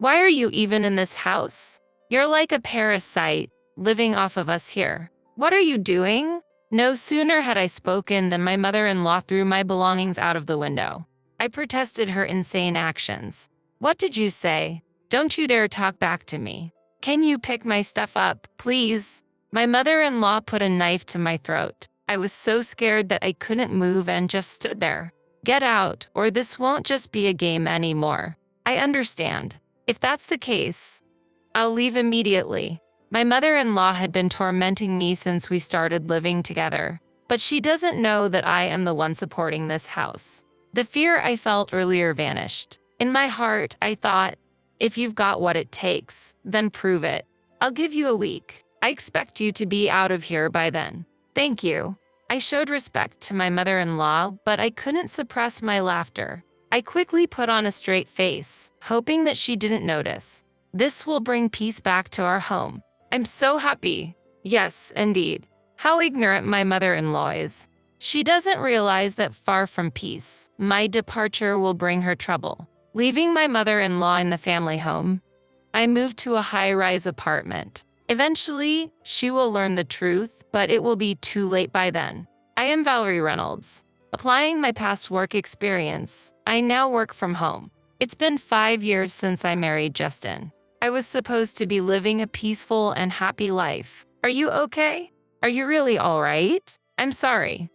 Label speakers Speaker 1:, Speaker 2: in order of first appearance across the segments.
Speaker 1: Why are you even in this house? You're like a parasite, living off of us here. What are you doing? No sooner had I spoken than my mother-in-law threw my belongings out of the window. I protested her insane actions. What did you say? Don't you dare talk back to me. Can you pick my stuff up, please? My mother-in-law put a knife to my throat. I was so scared that I couldn't move and just stood there. Get out, or this won't just be a game anymore. I understand. If that's the case, I'll leave immediately. My mother-in-law had been tormenting me since we started living together, but she doesn't know that I am the one supporting this house. The fear I felt earlier vanished. In my heart, I thought, if you've got what it takes, then prove it. I'll give you a week. I expect you to be out of here by then. Thank you. I showed respect to my mother-in-law, but I couldn't suppress my laughter. I quickly put on a straight face, hoping that she didn't notice. This will bring peace back to our home. I'm so happy. Yes, indeed. How ignorant my mother-in-law is. She doesn't realize that far from peace, my departure will bring her trouble. Leaving my mother-in-law in the family home, I moved to a high-rise apartment. Eventually, she will learn the truth, but it will be too late by then. I am Valerie Reynolds. Applying my past work experience, I now work from home. It's been 5 years since I married Justin. I was supposed to be living a peaceful and happy life. Are you okay? Are you really all right? I'm sorry.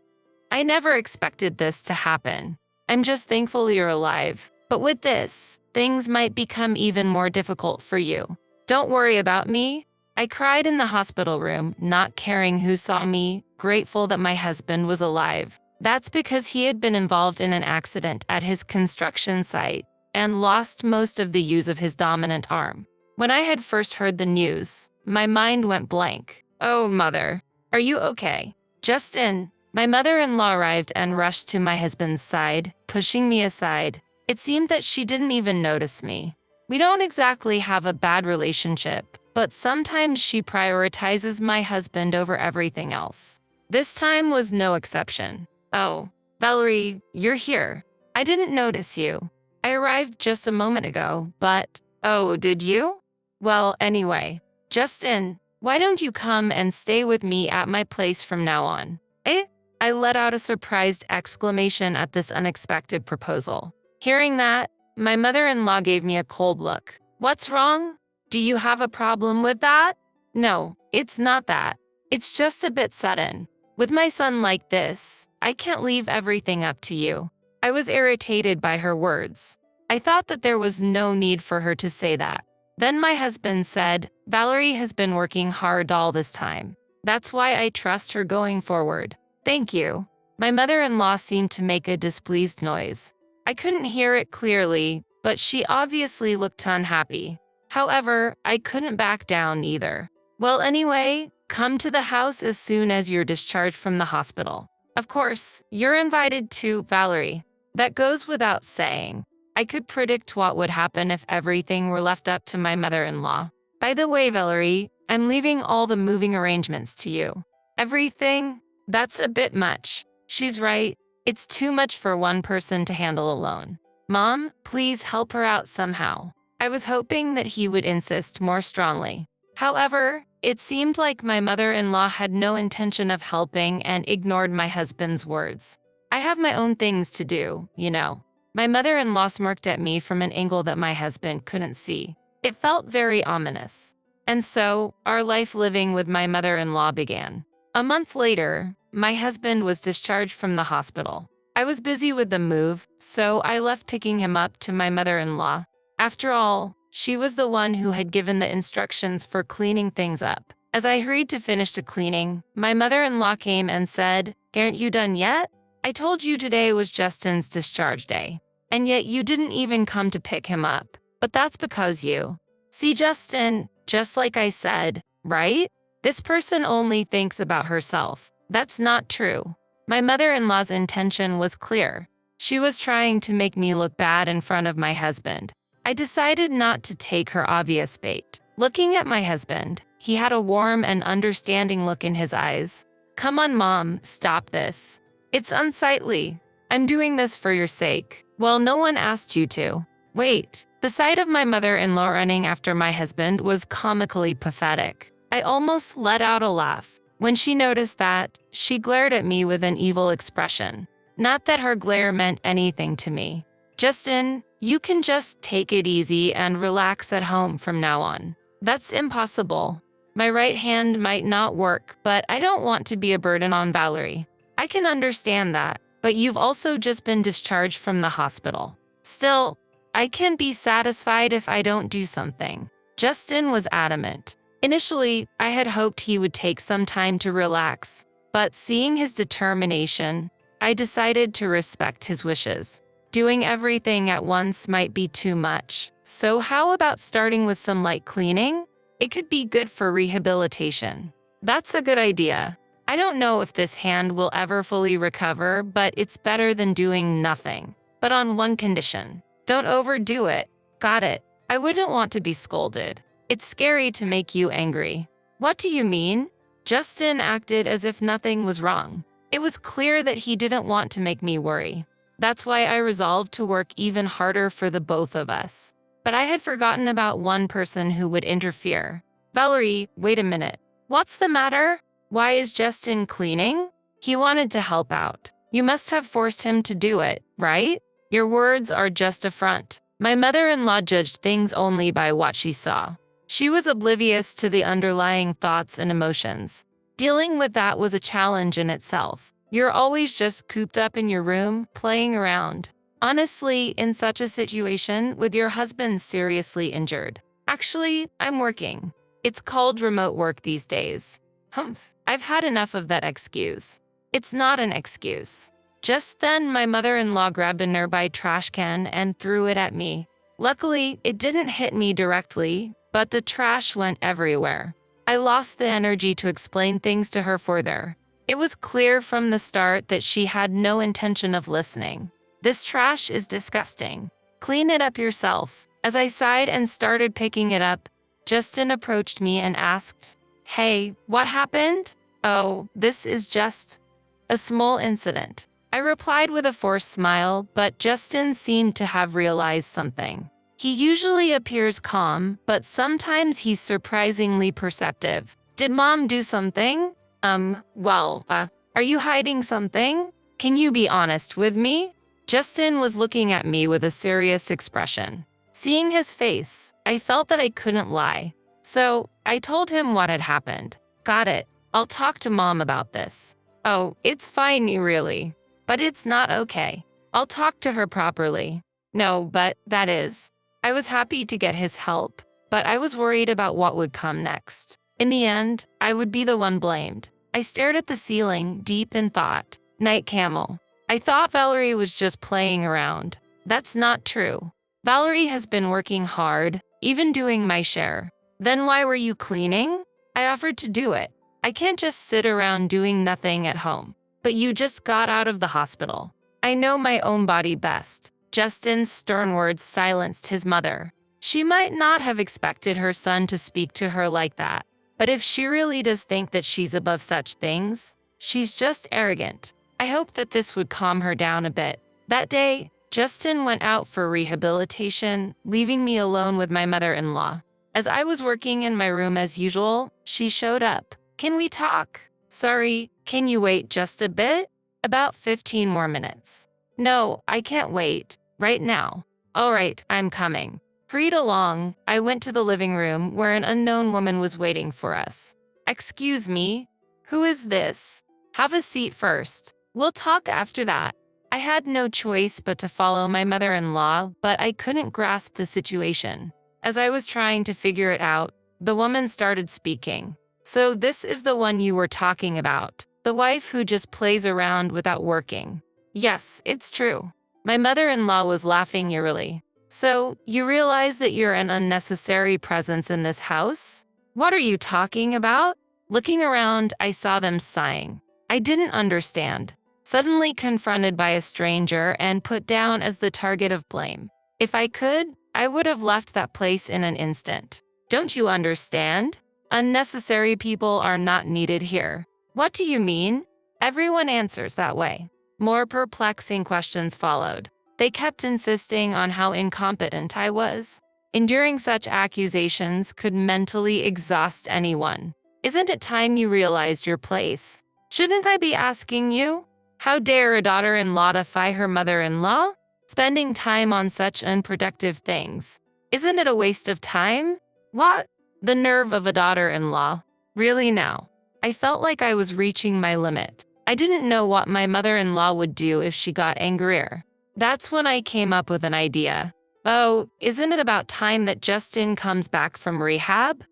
Speaker 1: I never expected this to happen. I'm just thankful you're alive. But with this, things might become even more difficult for you. Don't worry about me. I cried in the hospital room, not caring who saw me, grateful that my husband was alive. That's because he had been involved in an accident at his construction site and lost most of the use of his dominant arm. When I had first heard the news, my mind went blank. Oh, mother, are you okay? Justin, my mother-in-law arrived and rushed to my husband's side, pushing me aside. It seemed that she didn't even notice me. We don't exactly have a bad relationship, but sometimes she prioritizes my husband over everything else. This time was no exception. Oh, Valerie, you're here. I didn't notice you. I arrived just a moment ago, but, oh, did you? Well, anyway, Justin, why don't you come and stay with me at my place from now on? I let out a surprised exclamation at this unexpected proposal. Hearing that, my mother-in-law gave me a cold look. What's wrong? Do you have a problem with that? No, it's not that. It's just a bit sudden. With my son like this, I can't leave everything up to you. I was irritated by her words. I thought that there was no need for her to say that. Then my husband said, Valerie has been working hard all this time. That's why I trust her going forward. Thank you. My mother-in-law seemed to make a displeased noise. I couldn't hear it clearly, but she obviously looked unhappy. However, I couldn't back down either. Well, anyway, come to the house as soon as you're discharged from the hospital. Of course, you're invited to, Valerie. That goes without saying. I could predict what would happen if everything were left up to my mother-in-law. By the way, Valerie, I'm leaving all the moving arrangements to you. Everything? That's a bit much. She's right. It's too much for one person to handle alone. Mom, please help her out somehow. I was hoping that he would insist more strongly. However, it seemed like my mother-in-law had no intention of helping and ignored my husband's words. I have my own things to do, you know. My mother-in-law smirked at me from an angle that my husband couldn't see. It felt very ominous. And so, our life living with my mother-in-law began. A month later, my husband was discharged from the hospital. I was busy with the move, so I left picking him up to my mother-in-law. After all, she was the one who had given the instructions for cleaning things up. As I hurried to finish the cleaning, my mother-in-law came and said, "Aren't you done yet? I told you today was Justin's discharge day, and yet you didn't even come to pick him up. But that's because you see Justin, just like I said, right? This person only thinks about herself. That's not true." My mother-in-law's intention was clear. She was trying to make me look bad in front of my husband. I decided not to take her obvious bait. Looking at my husband, he had a warm and understanding look in his eyes. "Come on, Mom, stop this. It's unsightly. I'm doing this for your sake. Well, no one asked you to. Wait, the sight of my mother-in-law running after my husband was comically pathetic. I almost let out a laugh. When she noticed that, she glared at me with an evil expression. Not that her glare meant anything to me. Justin, you can just take it easy and relax at home from now on. That's impossible. My right hand might not work, but I don't want to be a burden on Valerie. I can understand that, but you've also just been discharged from the hospital. Still, I can be satisfied if I don't do something. Justin was adamant. Initially, I had hoped he would take some time to relax, but seeing his determination, I decided to respect his wishes. Doing everything at once might be too much. So how about starting with some light cleaning? It could be good for rehabilitation. That's a good idea. I don't know if this hand will ever fully recover, but it's better than doing nothing. But on one condition. Don't overdo it. Got it. I wouldn't want to be scolded. It's scary to make you angry. What do you mean? Justin acted as if nothing was wrong. It was clear that he didn't want to make me worry. That's why I resolved to work even harder for the both of us. But I had forgotten about one person who would interfere. Valerie, wait a minute. What's the matter? Why is Justin cleaning? He wanted to help out. You must have forced him to do it, right? Your words are just a front. My mother-in-law judged things only by what she saw. She was oblivious to the underlying thoughts and emotions. Dealing with that was a challenge in itself. You're always just cooped up in your room, playing around. Honestly, in such a situation, with your husband seriously injured. Actually, I'm working. It's called remote work these days. Humph, I've had enough of that excuse. It's not an excuse. Just then, my mother-in-law grabbed a nearby trash can and threw it at me. Luckily, it didn't hit me directly, but the trash went everywhere. I lost the energy to explain things to her further. It was clear from the start that she had no intention of listening. This trash is disgusting. Clean it up yourself. As I sighed and started picking it up, Justin approached me and asked, "Hey, what happened?" "Oh, this is just a small incident." I replied with a forced smile, but Justin seemed to have realized something. He usually appears calm, but sometimes he's surprisingly perceptive. "Did Mom do something?" Are you hiding something? Can you be honest with me?" Justin was looking at me with a serious expression. Seeing his face, I felt that I couldn't lie. So, I told him what had happened. "Got it. I'll talk to Mom about this." "Oh, it's fine, really. But it's not okay. I'll talk to her properly." "No, but that is." I was happy to get his help, but I was worried about what would come next. In the end, I would be the one blamed. I stared at the ceiling, deep in thought. Night camel. I thought Valerie was just playing around. That's not true. Valerie has been working hard, even doing my share. Then why were you cleaning? I offered to do it. I can't just sit around doing nothing at home. But you just got out of the hospital. I know my own body best. Justin's stern words silenced his mother. She might not have expected her son to speak to her like that. But if she really does think that she's above such things, she's just arrogant. I hoped that this would calm her down a bit. That day, Justin went out for rehabilitation, leaving me alone with my mother-in-law. As I was working in my room as usual, she showed up. "Can we talk?" "Sorry, can you wait just a bit?" "About 15 more minutes." "No, I can't wait. Right now." "All right, I'm coming." Hurried along, I went to the living room where an unknown woman was waiting for us. "Excuse me, who is this?" "Have a seat first. We'll talk after that." I had no choice but to follow my mother-in-law, but I couldn't grasp the situation. As I was trying to figure it out, the woman started speaking. "So this is the one you were talking about, the wife who just plays around without working." "Yes, it's true." My mother-in-law was laughing eerily. "So, you realize that you're an unnecessary presence in this house?" "What are you talking about?" Looking around, I saw them sighing. I didn't understand. Suddenly confronted by a stranger and put down as the target of blame. If I could, I would have left that place in an instant. "Don't you understand? Unnecessary people are not needed here." "What do you mean?" Everyone answers that way. More perplexing questions followed. They kept insisting on how incompetent I was. Enduring such accusations could mentally exhaust anyone. Isn't it time you realized your place? Shouldn't I be asking you? How dare a daughter-in-law defy her mother-in-law? Spending time on such unproductive things. Isn't it a waste of time? What? The nerve of a daughter-in-law. Really now? I felt like I was reaching my limit. I didn't know what my mother-in-law would do if she got angrier. That's when I came up with an idea. Oh, isn't it about time that Justin comes back from rehab?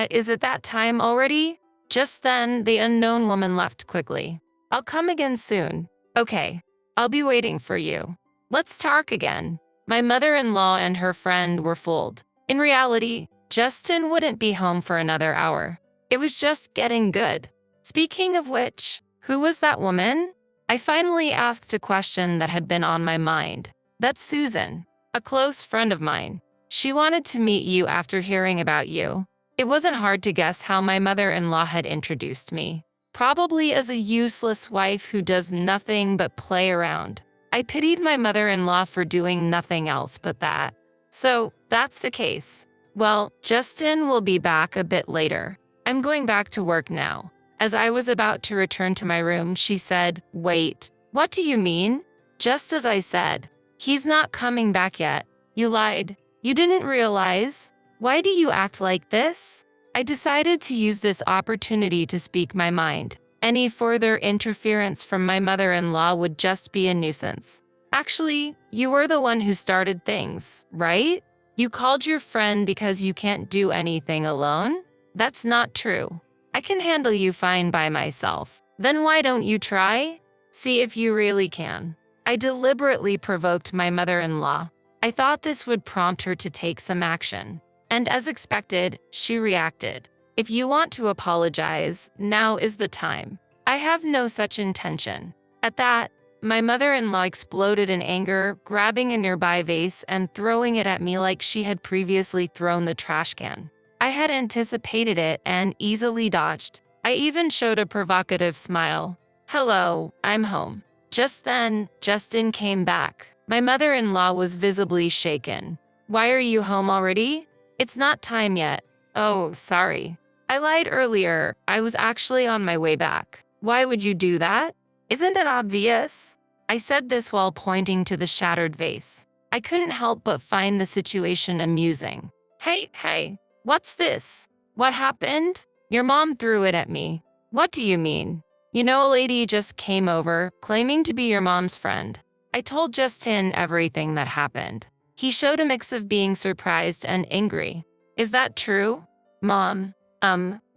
Speaker 1: Is it that time already? Just then, the unknown woman left quickly. I'll come again soon. Okay, I'll be waiting for you. Let's talk again. My mother-in-law and her friend were fooled. In reality, Justin wouldn't be home for another hour. It was just getting good. Speaking of which, who was that woman? I finally asked a question that had been on my mind. That's Susan, a close friend of mine. She wanted to meet you after hearing about you. It wasn't hard to guess how my mother-in-law had introduced me. Probably as a useless wife who does nothing but play around. I pitied my mother-in-law for doing nothing else but that. So, that's the case. Well, Justin will be back a bit later. I'm going back to work now. As I was about to return to my room, she said, "Wait, what do you mean?" Just as I said, "He's not coming back yet." You lied. You didn't realize. Why do you act like this? I decided to use this opportunity to speak my mind. Any further interference from my mother-in-law would just be a nuisance. Actually, you were the one who started things, right? You called your friend because you can't do anything alone? That's not true. I can handle you fine by myself. Then why don't you try? See if you really can. I deliberately provoked my mother-in-law. I thought this would prompt her to take some action. And as expected, she reacted. If you want to apologize, now is the time. I have no such intention. At that, my mother-in-law exploded in anger, grabbing a nearby vase and throwing it at me like she had previously thrown the trash can. I had anticipated it and easily dodged. I even showed a provocative smile. "Hello, I'm home." Just then, Justin came back. My mother-in-law was visibly shaken. "Why are you home already?" "It's not time yet." "Oh, sorry. I lied earlier. I was actually on my way back." "Why would you do that? Isn't it obvious?" I said this while pointing to the shattered vase. I couldn't help but find the situation amusing. Hey, what's this? What happened?" "Your mom threw it at me." "What do you mean?" "You know, a lady just came over, claiming to be your mom's friend." I told Justin everything that happened. He showed a mix of being surprised and angry. "Is that true?" "Mom,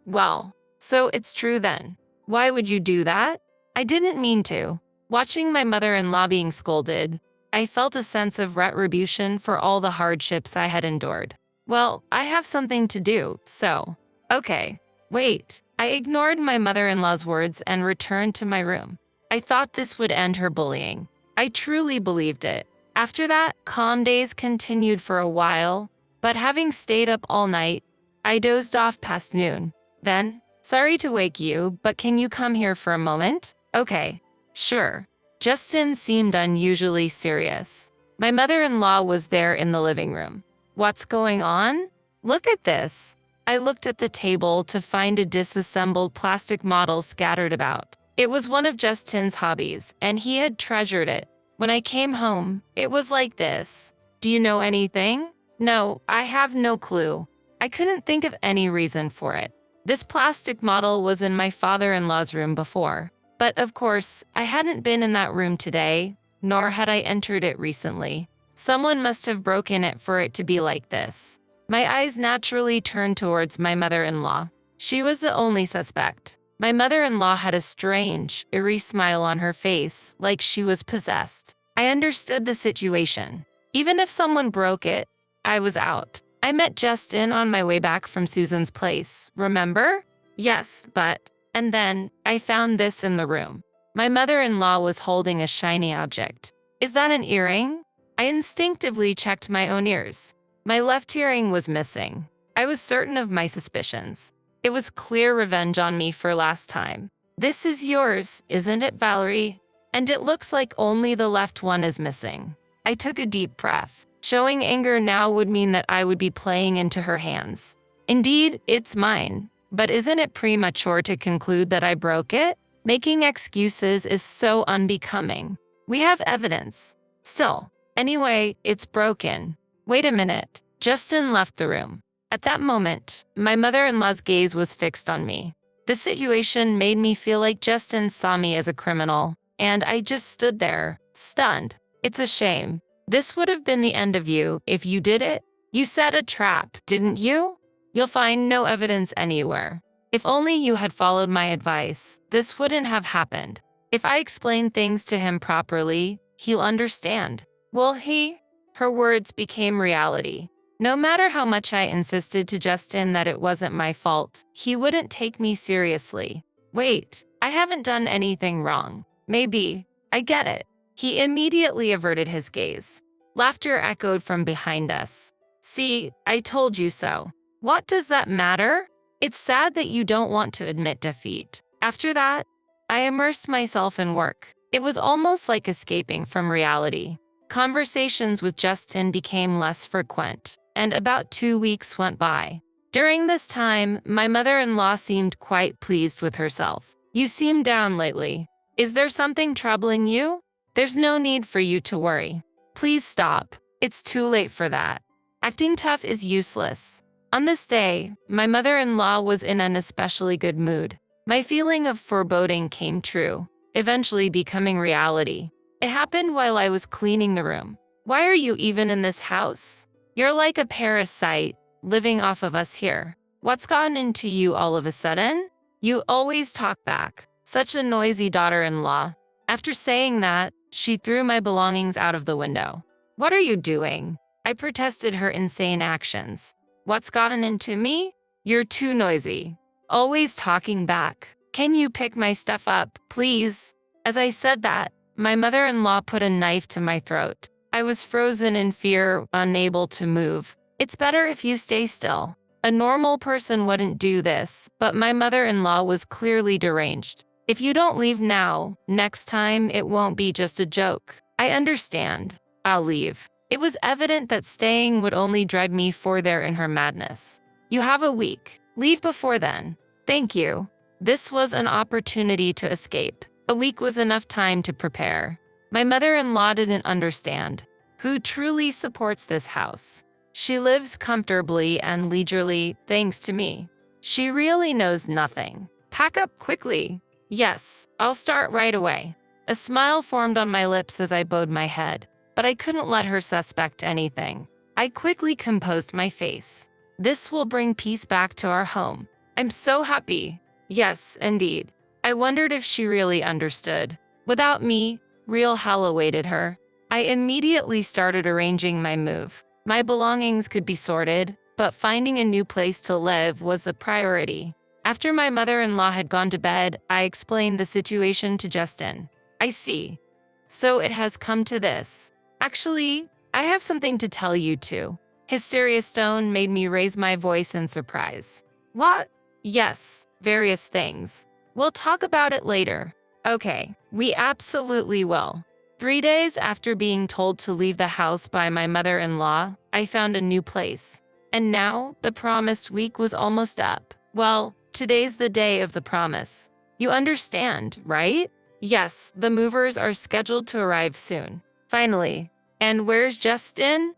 Speaker 1: well, so it's true then. Why would you do that?" "I didn't mean to." Watching my mother-in-law being scolded, I felt a sense of retribution for all the hardships I had endured. Well, I have something to do, so. Okay, wait. I ignored my mother-in-law's words and returned to my room. I thought this would end her bullying. I truly believed it. After that, calm days continued for a while, but having stayed up all night, I dozed off past noon. Then, "Sorry to wake you, but can you come here for a moment?" "Okay, sure." Justin seemed unusually serious. My mother-in-law was there in the living room. "What's going on?" "Look at this." I looked at the table to find a disassembled plastic model scattered about. It was one of Justin's hobbies, and he had treasured it. When I came home, it was like this. "Do you know anything?" "No, I have no clue." I couldn't think of any reason for it. This plastic model was in my father-in-law's room before. But of course, I hadn't been in that room today, nor had I entered it recently. Someone must have broken it for it to be like this. My eyes naturally turned towards my mother-in-law. She was the only suspect. My mother-in-law had a strange, eerie smile on her face, like she was possessed. I understood the situation. Even if someone broke it, I was out. I met Justin on my way back from Susan's place, remember? Yes, but... And then, I found this in the room. My mother-in-law was holding a shiny object. "Is that an earring?" I instinctively checked my own ears. My left earring was missing. I was certain of my suspicions. It was clear revenge on me for last time. "This is yours, isn't it, Valerie? And it looks like only the left one is missing." I took a deep breath. Showing anger now would mean that I would be playing into her hands. Indeed, it's mine. But isn't it premature to conclude that I broke it? Making excuses is so unbecoming. We have evidence. Still. Anyway, it's broken. Wait a minute. Justin left the room. At that moment, my mother-in-law's gaze was fixed on me. The situation made me feel like Justin saw me as a criminal, and I just stood there, stunned. It's a shame. This would have been the end of you if you did it. You set a trap, didn't you? You'll find no evidence anywhere. If only you had followed my advice, this wouldn't have happened. If I explain things to him properly, he'll understand. Will he? Her words became reality. No matter how much I insisted to Justin that it wasn't my fault, he wouldn't take me seriously. Wait, I haven't done anything wrong. Maybe. I get it. He immediately averted his gaze. Laughter echoed from behind us. See, I told you so. What does that matter? It's sad that you don't want to admit defeat. After that, I immersed myself in work. It was almost like escaping from reality. Conversations with Justin became less frequent, and about 2 weeks went by. During this time, my mother-in-law seemed quite pleased with herself. You seem down lately. Is there something troubling you? There's no need for you to worry. Please stop. It's too late for that. Acting tough is useless. On this day, my mother-in-law was in an especially good mood. My feeling of foreboding came true, eventually becoming reality. It happened while I was cleaning the room. Why are you even in this house? You're like a parasite, living off of us here. What's gotten into you all of a sudden? You always talk back. Such a noisy daughter-in-law. After saying that, she threw my belongings out of the window. What are you doing? I protested her insane actions. What's gotten into me? You're too noisy. Always talking back. Can you pick my stuff up, please? As I said that, my mother-in-law put a knife to my throat. I was frozen in fear, unable to move. It's better if you stay still. A normal person wouldn't do this, but my mother-in-law was clearly deranged. If you don't leave now, next time it won't be just a joke. I understand. I'll leave. It was evident that staying would only drag me further in her madness. You have a week. Leave before then. Thank you. This was an opportunity to escape. A week was enough time to prepare. My mother-in-law didn't understand. Who truly supports this house? She lives comfortably and leisurely thanks to me. She really knows nothing. Pack up quickly. Yes, I'll start right away. A smile formed on my lips as I bowed my head, but I couldn't let her suspect anything. I quickly composed my face. This will bring peace back to our home. I'm so happy. Yes, indeed. I wondered if she really understood. Without me, real hell awaited her. I immediately started arranging my move. My belongings could be sorted, but finding a new place to live was the priority. After my mother-in-law had gone to bed, I explained the situation to Justin. I see. So it has come to this. Actually, I have something to tell you too. His serious tone made me raise my voice in surprise. What? Yes, various things. We'll talk about it later. Okay, we absolutely will. 3 days after being told to leave the house by my mother-in-law, I found a new place. And now, the promised week was almost up. Well, today's the day of the promise. You understand, right? Yes, the movers are scheduled to arrive soon. Finally. And where's Justin?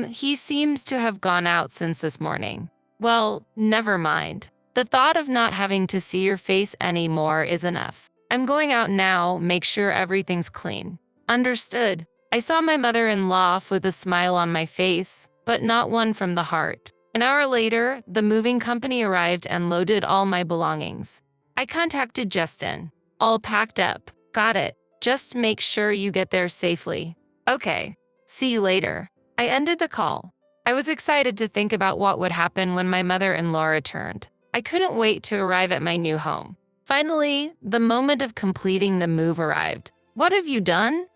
Speaker 1: He seems to have gone out since this morning. Well, never mind. The thought of not having to see your face anymore is enough. I'm going out now, make sure everything's clean. Understood. I saw my mother-in-law off with a smile on my face, but not one from the heart. An hour later, the moving company arrived and loaded all my belongings. I contacted Justin. All packed up. Got it. Just make sure you get there safely. Okay. See you later. I ended the call. I was excited to think about what would happen when my mother-in-law returned. I couldn't wait to arrive at my new home. Finally, the moment of completing the move arrived. What have you done?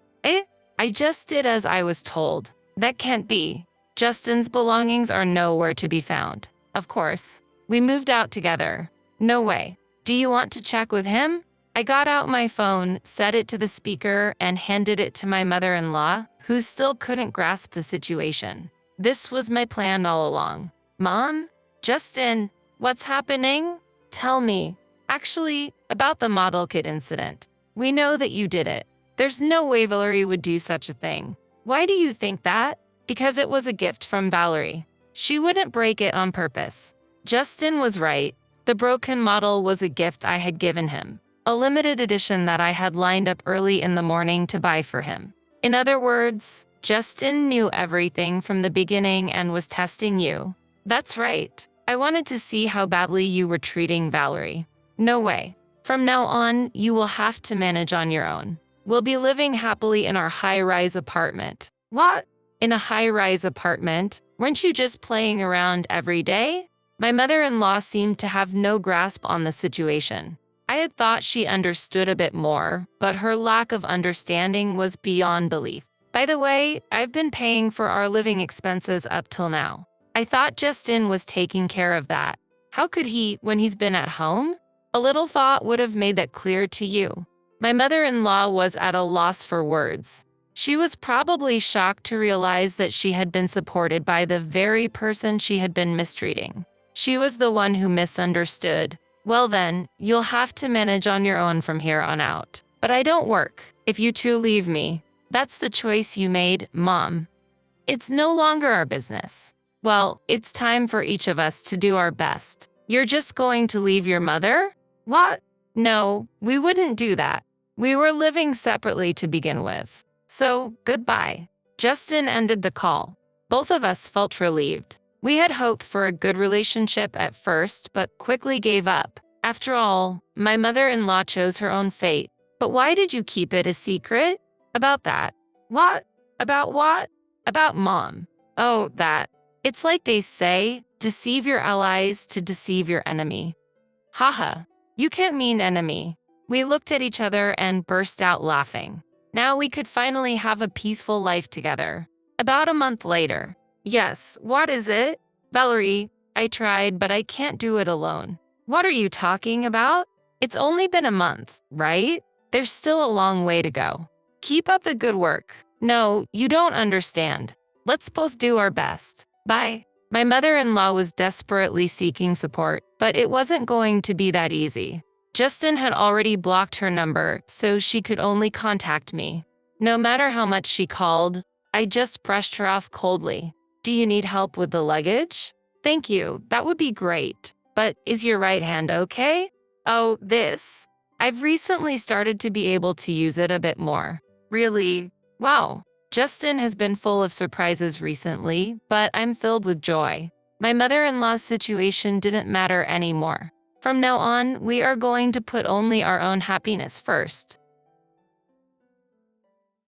Speaker 1: I just did as I was told. That can't be. Justin's belongings are nowhere to be found. Of course. We moved out together. No way. Do you want to check with him? I got out my phone, set it to the speaker, and handed it to my mother-in-law, who still couldn't grasp the situation. This was my plan all along. Mom? Justin, what's happening? Tell me. Actually, about the model kit incident. We know that you did it. There's no way Valerie would do such a thing. Why do you think that? Because it was a gift from Valerie. She wouldn't break it on purpose. Justin was right. The broken model was a gift I had given him. A limited edition that I had lined up early in the morning to buy for him. In other words, Justin knew everything from the beginning and was testing you. That's right. I wanted to see how badly you were treating Valerie. No way. From now on, you will have to manage on your own. We'll be living happily in our high-rise apartment. What? In a high-rise apartment? Weren't you just playing around every day? My mother-in-law seemed to have no grasp on the situation. I had thought she understood a bit more, but her lack of understanding was beyond belief. By the way, I've been paying for our living expenses up till now. I thought Justin was taking care of that. How could he when he's been at home? A little thought would have made that clear to you. My mother-in-law was at a loss for words. She was probably shocked to realize that she had been supported by the very person she had been mistreating. She was the one who misunderstood. Well then, you'll have to manage on your own from here on out. But I don't work, if you two leave me. That's the choice you made, Mom. It's no longer our business. Well, it's time for each of us to do our best. You're just going to leave your mother? What? No, we wouldn't do that. We were living separately to begin with. So, goodbye. Justin ended the call. Both of us felt relieved. We had hoped for a good relationship at first, but quickly gave up. After all, my mother-in-law chose her own fate. But why did you keep it a secret? About that. What? About what? About Mom. Oh, that. It's like they say, deceive your allies to deceive your enemy. Haha, you can't mean enemy. We looked at each other and burst out laughing. Now we could finally have a peaceful life together. About a month later. Yes, what is it? Valerie, I tried, but I can't do it alone. What are you talking about? It's only been a month, right? There's still a long way to go. Keep up the good work. No, you don't understand. Let's both do our best. Bye. My mother-in-law was desperately seeking support, but it wasn't going to be that easy. Justin had already blocked her number, so she could only contact me. No matter how much she called, I just brushed her off coldly. Do you need help with the luggage? Thank you, that would be great. But is your right hand okay? Oh, this. I've recently started to be able to use it a bit more. Really? Wow. Justin has been full of surprises recently, but I'm filled with joy. My mother-in-law's situation didn't matter anymore. From now on, we are going to put only our own happiness first.